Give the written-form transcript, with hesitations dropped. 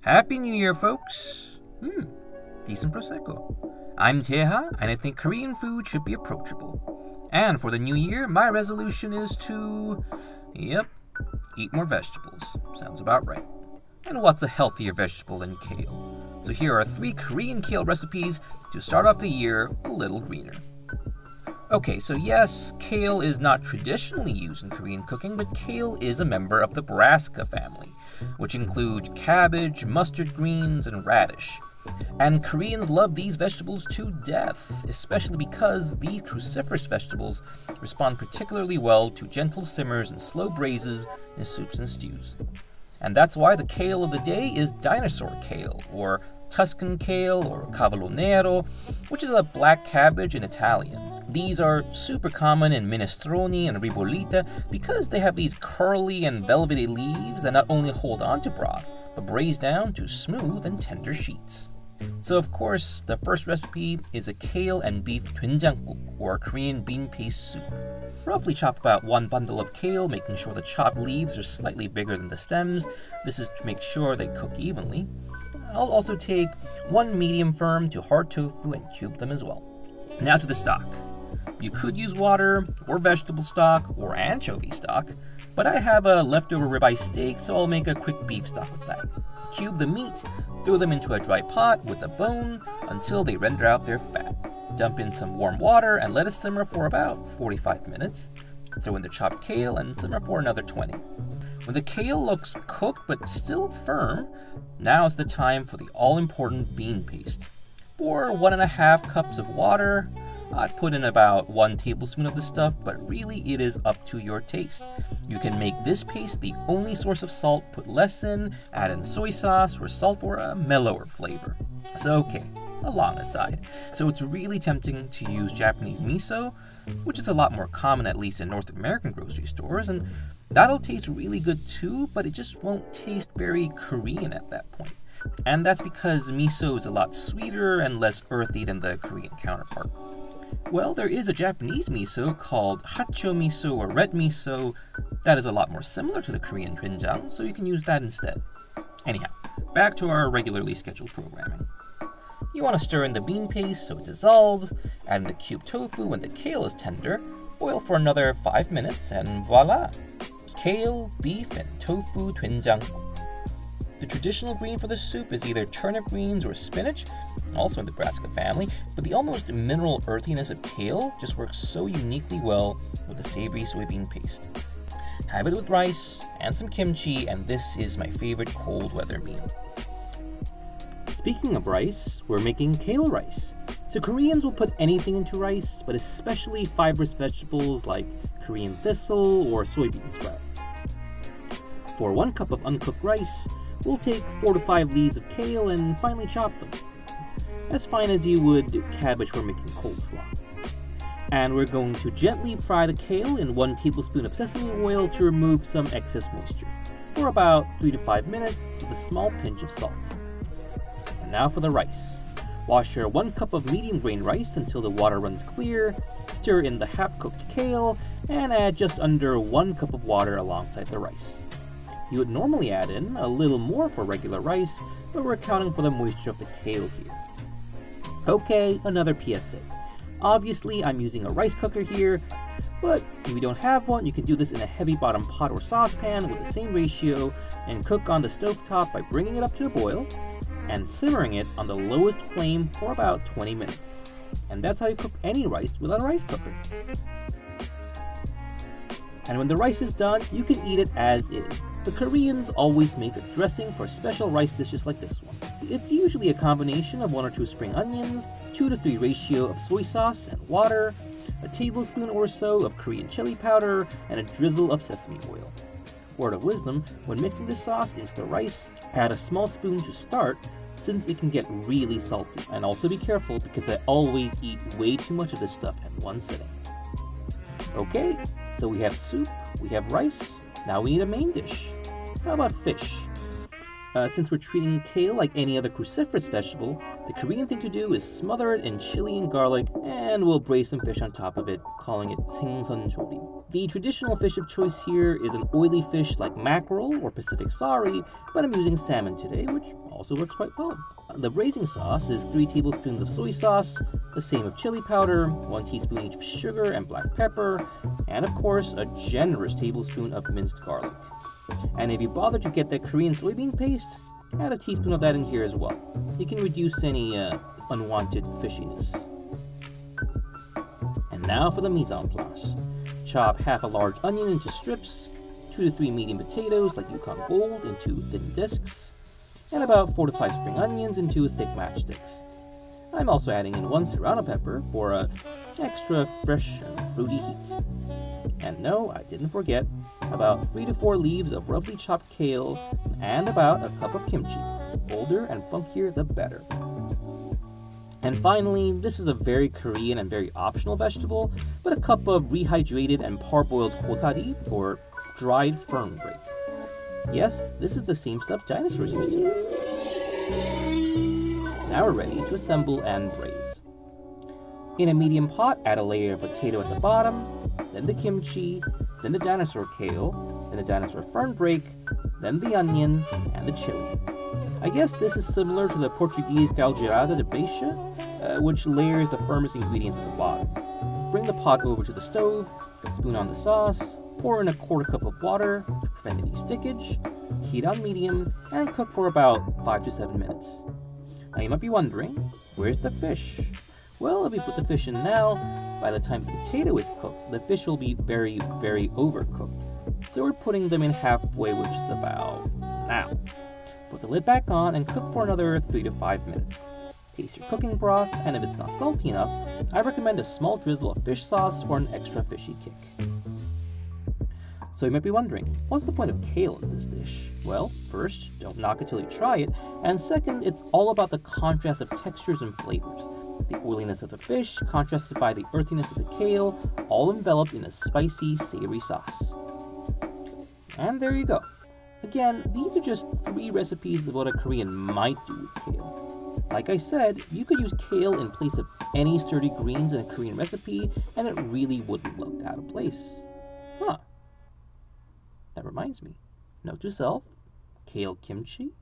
Happy New Year, folks! Decent Prosecco. I'm Taeha, and I think Korean food should be approachable. And for the new year, my resolution is to... eat more vegetables. Sounds about right. And what's a healthier vegetable than kale? So here are 3 Korean kale recipes to start off the year a little greener. Okay, so yes, kale is not traditionally used in Korean cooking, but kale is a member of the brassica family, which include cabbage, mustard greens, and radish. And Koreans love these vegetables to death, especially because these cruciferous vegetables respond particularly well to gentle simmers and slow braises in soups and stews. And that's why the kale of the day is dinosaur kale, or Tuscan kale, or cavolo nero, which is a black cabbage in Italian. These are super common in minestrone and ribollita because they have these curly and velvety leaves that not only hold on to broth, but braise down to smooth and tender sheets. So of course, the first recipe is a kale and beef doenjang, or Korean bean paste soup. Roughly chop about 1 bundle of kale, making sure the chopped leaves are slightly bigger than the stems. This is to make sure they cook evenly. I'll also take 1 medium firm to hard tofu and cube them as well. Now to the stock. You could use water, or vegetable stock, or anchovy stock, but I have a leftover ribeye steak, so I'll make a quick beef stock with that. Cube the meat, throw them into a dry pot with a bone until they render out their fat. Dump in some warm water and let it simmer for about 45 minutes. Throw in the chopped kale and simmer for another 20. When the kale looks cooked but still firm, now is the time for the all-important bean paste. For 1.5 cups of water, I'd put in about 1 tablespoon of the stuff, but really it is up to your taste. You can make this paste the only source of salt, put less in, add in soy sauce or salt for a mellower flavor. So okay, a long aside. So it's really tempting to use Japanese miso, which is a lot more common at least in North American grocery stores, and that'll taste really good too, but it just won't taste very Korean at that point. And that's because miso is a lot sweeter and less earthy than the Korean counterpart. Well, there is a Japanese miso called hacho miso or red miso that is a lot more similar to the Korean doenjang, so you can use that instead. Anyhow, back to our regularly scheduled programming. You want to stir in the bean paste so it dissolves, add in the cubed tofu when the kale is tender, boil for another 5 minutes, and voila! Kale, beef, and tofu doenjang. The traditional green for the soup is either turnip greens or spinach, also in the brassica family, but the almost mineral earthiness of kale just works so uniquely well with the savory soybean paste. Have it with rice and some kimchi, and this is my favorite cold weather meal. Speaking of rice, we're making Kale rice. So Koreans will put anything into rice, but especially fibrous vegetables like Korean thistle or soybean sprout. For 1 cup of uncooked rice, we'll take 4 to 5 leaves of kale and finely chop them, as fine as you would cabbage for making coleslaw. And we're going to gently fry the kale in 1 tablespoon of sesame oil to remove some excess moisture, for about 3 to 5 minutes with a small pinch of salt. And now for the rice. Wash your 1 cup of medium grain rice until the water runs clear, stir in the half-cooked kale, and add just under 1 cup of water alongside the rice. You would normally add in a little more for regular rice, but we're accounting for the moisture of the kale here. Okay, another PSA. Obviously, I'm using a rice cooker here, but if you don't have one, you can do this in a heavy bottom pot or saucepan with the same ratio and cook on the stovetop by bringing it up to a boil and simmering it on the lowest flame for about 20 minutes. And that's how you cook any rice without a rice cooker. And when the rice is done, you can eat it as is. The Koreans always make a dressing for special rice dishes like this one. It's usually a combination of 1 or 2 spring onions, 2 to 3 ratio of soy sauce and water, a tablespoon or so of Korean chili powder, and a drizzle of sesame oil. Word of wisdom, when mixing this sauce into the rice, add a small spoon to start, since it can get really salty. And also be careful because I always eat way too much of this stuff in one sitting. Okay, so we have soup, we have rice, now we need a main dish. How about fish? Since we're treating kale like any other cruciferous vegetable, the Korean thing to do is smother it in chili and garlic, and we'll braise some fish on top of it, calling it 생선조림. The traditional fish of choice here is an oily fish like mackerel or Pacific sari, but I'm using salmon today, which also works quite well. The braising sauce is 3 tablespoons of soy sauce, the same of chili powder, 1 teaspoon each of sugar and black pepper, and of course a generous tablespoon of minced garlic. And if you bother to get that Korean soybean paste, add a teaspoon of that in here as well. You can reduce any unwanted fishiness. And now for the mise en place. Chop half a large onion into strips, 2 to 3 medium potatoes like Yukon Gold into thin discs, and about 4 to 5 spring onions into thick matchsticks. I'm also adding in 1 serrano pepper for a extra fresh and fruity heat. And no, I didn't forget, about 3 to 4 leaves of roughly chopped kale, and about a cup of kimchi. Older and funkier the better. And finally, this is a very Korean and very optional vegetable, but a cup of rehydrated and parboiled gosari, or dried fern break. Yes, this is the same stuff dinosaurs used to. Now we're ready to assemble and braise. In a medium pot, add a layer of potato at the bottom, then the kimchi, then the dinosaur kale, then the dinosaur fern break, then the onion, and the chili. I guess this is similar to the Portuguese caldeirada de peixe, which layers the firmest ingredients at the bottom. Bring the pot over to the stove, spoon on the sauce, pour in a 1/4 cup of water to prevent any stickage, heat on medium, and cook for about 5 to 7 minutes. Now you might be wondering, where's the fish? Well, if we put the fish in now, by the time the potato is cooked, the fish will be very, very overcooked. So we're putting them in halfway, which is about now. Put the lid back on and cook for another 3 to 5 minutes. Taste your cooking broth, and if it's not salty enough, I recommend a small drizzle of fish sauce for an extra fishy kick. So you might be wondering, what's the point of kale in this dish? Well, first, don't knock it till you try it, and second, it's all about the contrast of textures and flavors. The oiliness of the fish, contrasted by the earthiness of the kale, all enveloped in a spicy, savory sauce. And there you go. Again, these are just 3 recipes of what a Korean might do with kale. Like I said, you could use kale in place of any sturdy greens in a Korean recipe, and it really wouldn't look out of place. Huh. That reminds me. Note to self, kale kimchi